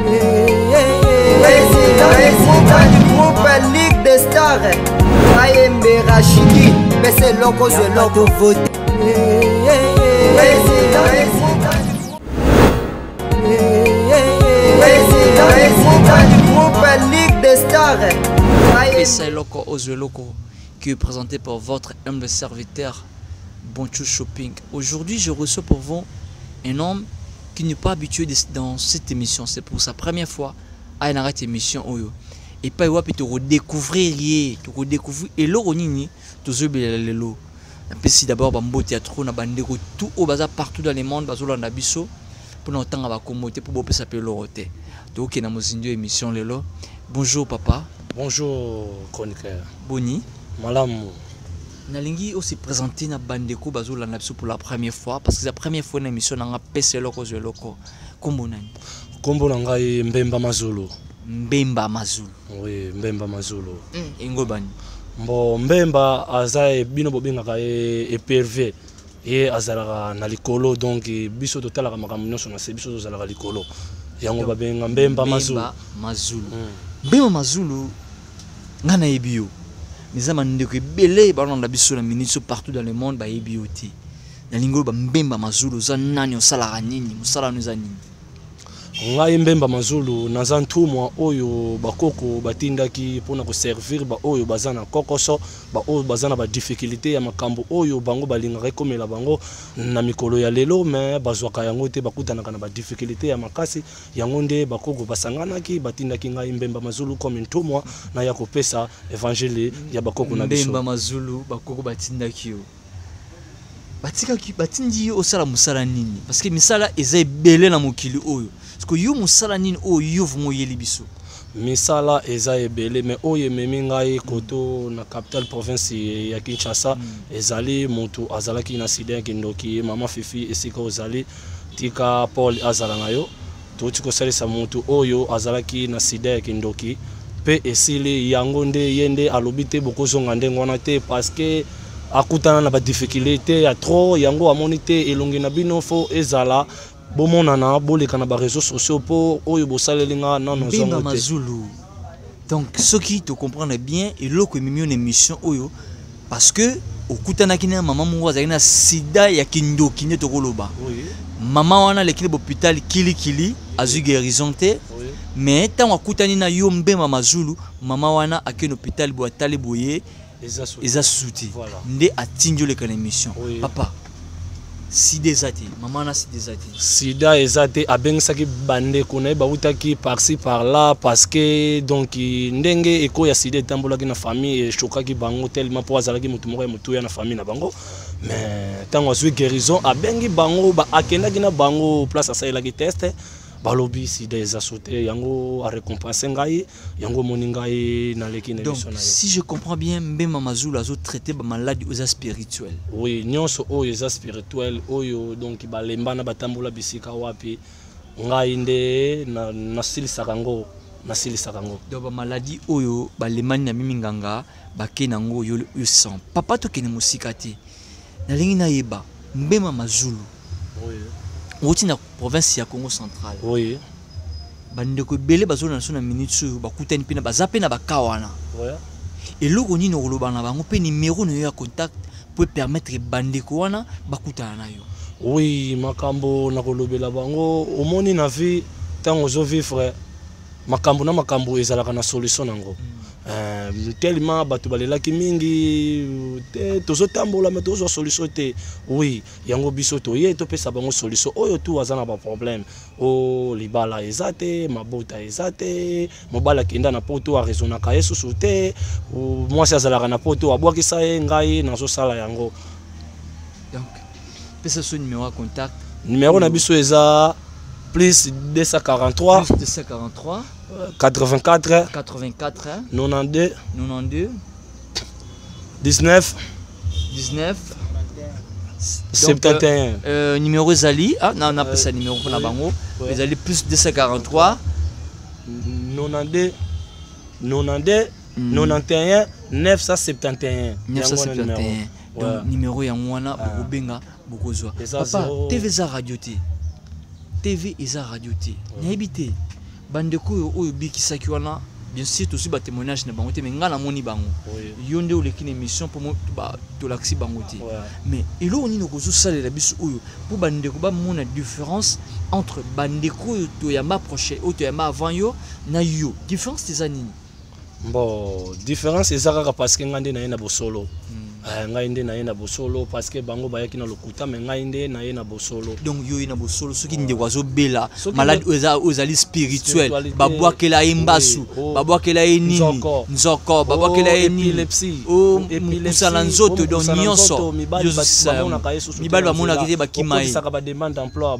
Président du groupe Ligue des Stars, Ayembe Rachidi, mais c'est loco, c'est loco vote. Président du groupe Ligue des Stars, c'est loco, Ozwe loco, qui est présenté par votre humble serviteur Bonchou Shopping. Aujourd'hui, je reçois pour vous un homme qui n'est pas habitué dans cette émission. C'est pour sa première fois à une émission. Et pas de redécouvrir, et l'oronini, tout ce belelo. Si d'abord, bambo théâtre, na bandeko tout au bazar partout dans le monde, bazola na biso pour nous entendre à commoter pour bopé s'appeler l'oroté. Donc, na mozindio émission lelo. Bonjour papa. Bonjour chroniqueur. Boni. Malam. Nalingi aussi présenté na bandeko bazola na biso pour la première fois parce que c'est la première fois na émission na PC loko zo loko. Kombo nani? Kombo na ngai Mbemba Mazulu. Mbemba Mazulu. Oui, Mbemba Mazulu. Ingobani. Mbo Mbemba azae bino bobengaka EPRV. Ye azalaka na likolo donc biso totalaka makambo nyonso na se biso tozalaka likolo. Yango babenga Mbemba Mazulu. Mbemba Mazulu. Mbemba Mazulu ngana ebio. Mais ça m'a dit que belé ballon na biso na minute partout dans le monde ba ebioti. Na lingo ba Mbemba Mazulu za nani osala nini, musala nuza nini. Ngai Mbemba Mazulu naza ntumwa oyo bakoko batindaki pona ko servir ba oyo bazana kokoso ba oyo bazana ba difficulté ya makambo oyo bango balingaka komela bango na mikolo ya lelo mais bazwaka yango te bakutanaka na ba difficulté ya makasi yango nde bakoko basanganaki batindaki ngai Mbemba Mazulu comme ntumwa na ya kopesa évangile ya bakoko na biso. Mbemba Mazulu bakoko batindaki yo. Batindi yo osala musala nini parce que misala eza belé na mokili oyo. Parce que yo musala nini oyo vumo yeli biso. Misala eza ebele mais oyo memi ngai koto na capitale province ya Kinshasa ezali moto azalaki na sida kindoki mama Fifi esika ozali tika Paul azala ngayo toti ko salisa moto oyo azalaki na sida kindoki pe esili yango nde yende alobite bokozonga ndengwana te parce que akutana na ba difficulté ya trop yango amonite elongi na bino fo ezala bomonana boleka na ba réseaux sociaux po oyo bosalelinga nano zongo te. Mbemba Mazulu. Donc ce qui te comprendre bien et loko mimi une émission oyo parce que okutana kina maman mwa zalina sida ya kindoki ne to koloba. Oui. Maman wana lekile hôpital kili azu guérison te. Oui. Mais tant okutani na yo Mbemba Mazulu maman wana akeno hôpital bo atale boye eza souti. Voilà. Nde atinjo le émission. Oui. Papa. Sida ezati, maman na sida ezati. Sida ezati abengisaki bandeko na bautaki par-ci par-là parce que donc ndenge eko ya sida etambolaki na famille chokaki bango tellement po azalaki mutu moko ya mutu ya na famille na bango mais tango azwi guérison abengi bango ba akendaki na bango place asalaki test balobi sida ezasauté yango a récompenser ngai yango moni ngai na leki na biso na yo. Si je comprends bien Mbemba Mazulu azo traiter ba maladie aux spirituels. Oui, nyonso oyo eza spirituel oyo donc balemba na batambola bisika wapi ngai nde na silisaka ngo na silisaka ngo. Donc ba maladie oyo balemani na mimi nganga bakena ngo yo sang. Papa to kene musika te. Na lingi na yeba Mbemba Mazulu. Oui. Oti na province ya Congo central. Oui. Bandeko belé bazona na minute sur bakutani pena bazape na bakawana. Oui. Et loko ni no koloba na bango pe numéro no ya contact pour permettre bandeko wana bakutana na yo. Oui, makambo na kolobela bango omoni na vie tango zo vivre makambo na makambo ezalaka na solution nango. Tellement batu balelaki mingi tozo tambola mais tozo solution te. Oui, yango biso to ye to pesa bango solution oyo tu azana ba problème o libala ezate mabota ezate mobala kenda na poto a raisonna ka yesu soute o moi ça zalaka na poto abwakisa ye ngai nazo sala yango. Donc pesa son numéro de contact numéro na biso eza plus 243 plus 243 84 92 19 71 numéro Zali on appelle ça numéro pour la bango Zali plus 243 92 91 971 donc numéro ya mwana bobenga bokozwa papa TV za radio T TV eza radio T n'habité bandeko oyo bikisaki wana bien sûr aussi ba témoignage na bango te mais ngana moni bango yonde ou lekine émission pour ba to laxi bango te mais elo oni no kozo salela biso oyo pour bandeko ba mona différence entre bandeko to yamba proche ou to yamba avant yo na yo différence des années bon différence ezaka parce que ngande na yena bosolo ngai nde na yena bosolo parce que bango bayaki na lokuta mais ngai nde na yena bosolo donc yo yena bosolo soki nde wazo bela malade ozali spirituel babwakela imbasu babwakela nini nzoko babwakela epilepsie kusala nzoto donc nyonso mibali bamona kite bakima saka ba demande d'emploi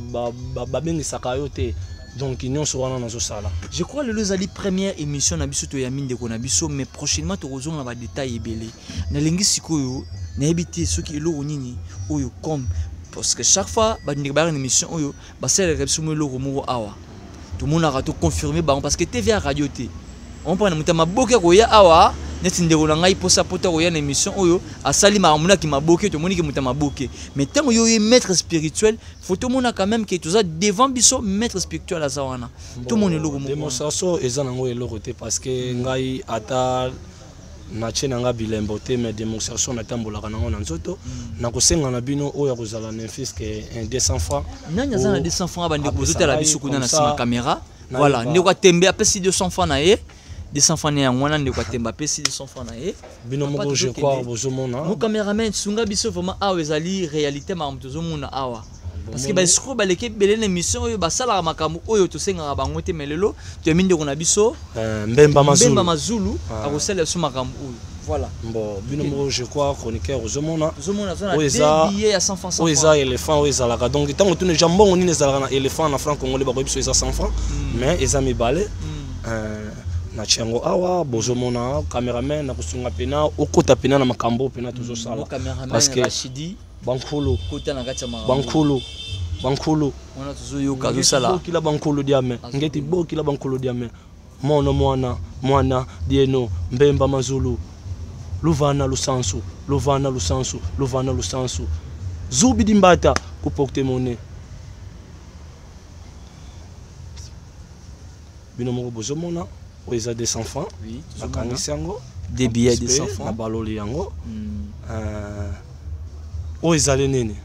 babengisaka yo te. Donc je crois que le première émission na biso to ya minde ko na biso mais prochainement to kozonga ba détail ebele na lingi sikoyo na ebité soki elo nini oyo comme parce que chaque fois ba ndika ba émission oyo ba sele biso mo elo mo awa tout monde a to confirmer ba parce que TV radio té on prend mutama boke ko ya awa neti ndeko na ngai posa pota ko ya na émission oyo asali ma muna ki maboke to moni ki mutama boke mais tant yo est maître spirituel faut tout monde quand même que tout ça devant biso maître spirituel à zawana tout monde lo mo démonstration ezana ngo elo côté parce que ngai ata na chena nga bilembo te mais démonstration na tambolaka nango na nzoto na kosenga na bino oyo kozala na fils que 200 francs nanya za na 200 francs ba ndeko zotala biso kuna na sima caméra voilà ndeko atembe apesi 200 francs na ye 200 francs na ngwana ndeko atemba apesi 200 francs na ye bino moko je crois bozomona mo cameraman sunga biso vraiment awa ezali réalité ma mtozomona awa parce que ba escro ba leke belé l'émission oyo ba sala makambo oyo to senga bango te melelo to minde ko na biso mbemba mazulu akosala so makambo oyo voilà bon bino moko je crois chroniqueur ozomona zona billet ya 100 francs oza éléphant oza la donc tant que tu ne jambon ni ezala na éléphant na franc congolais ba ko biso eza 100 francs mais eza mibale na chango awa bozomona cameraman na kusunga pena okota pena na makambo pena tozo sala parce que Rachidi bankulu kota na kati ya bankulu ona tozo yoka zo sala kila bankulu diame ngeti bo kila bankulu diame mono mwana dieno mbemba mazulu luvana lusansu zubi dimbata kupokte mone bino moko bozomona oyo 200 francs nakangisi yango des billets de 100 francs nabaloli yango oyo ezali nini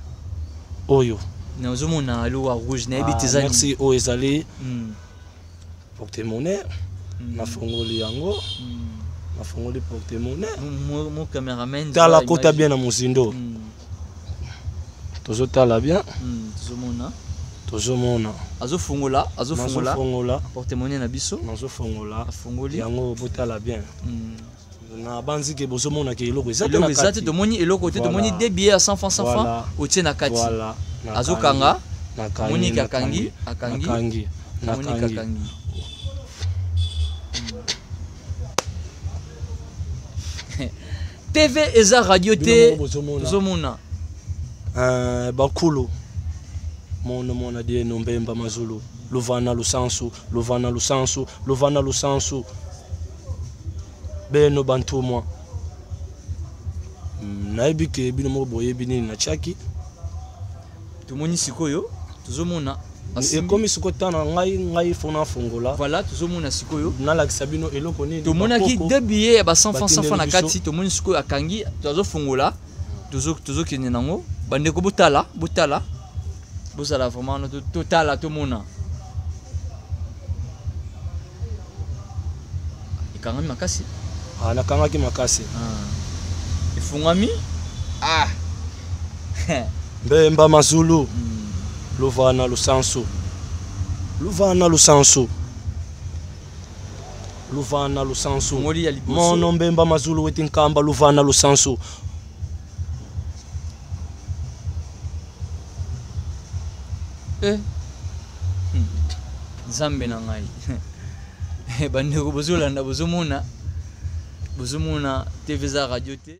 oyo nazomona aloa rouge na ebiti ezali merci oyo ezali porte-monnaie nafongoli yango nafongoli porte-monnaie mon cameraman tala kota bien na mozindo tozotala bien tozomona azofungola porte-monnaie na biso nazofungola afungoli yango botala bien na banzi ke bozomona ke eloko ezate tomoni eloko te tomoni des billets à 100 francs otie na kati azokanga monique akangi TV eza radio te zomona bakulu mona die nombemba mazulu luvana lusansu beno bantumwa naibike bino mo boye binini na chaki tomoni sikoyo tozomona ekomi siko tana ngai fona fongola voilà tozomona sikoyo nalakisa bino eloko nini tomona ki deux billets ya ba 100 francs na kati tomoni sikoyo akangi tozofongola tozokende nango bandeko botala bozala vraiment totala tomona ikangami makasi nakangaki makasi ifungami mbemba mazulu luvana lusansu mono mbemba mazulu wetinkamba luvana lusansu Zambe na ngai bandeko bozolanda bozomona TV za radio te